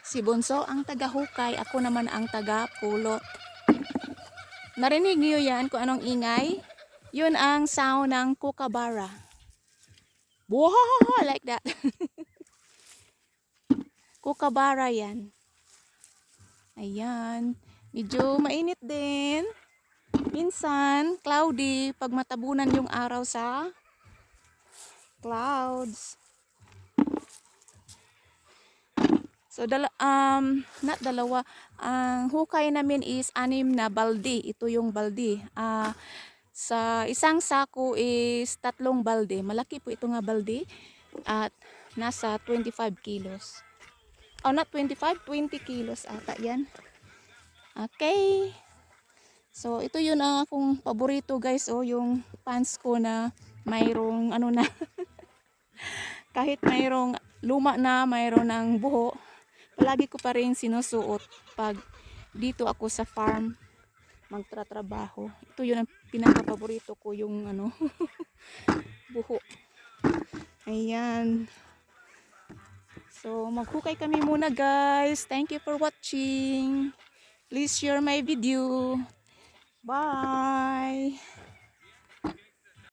Si Bunso ang taga-hukay, ako naman ang taga-pulot. Narinig niyo yan kung anong ingay? Yun ang sound ng kookaburra. Wow, like that. Kookaburra yan. Ayan. Medyo mainit din. Minsan, cloudy pag matabunan yung araw sa clouds. So, not dalawa. Ang hukay namin is 6 na balde. Ito yung balde. Sa isang sako is 3 balde. Malaki po ito nga balde. At nasa 25 kilos. Oh, not 25, 20 kilos ata yan. Okay. So, ito yun ang akong paborito guys. Oh, yung pants ko na mayroong ano na. Kahit mayroong luma na, mayroon ng buho. Palagi ko pa rin sinusuot pag dito ako sa farm magtratrabaho. Ito yun ang pinaka-paborito ko, yung ano, buho. Ayan. So, maghukay kami muna guys. Thank you for watching. Please share my video. Bye!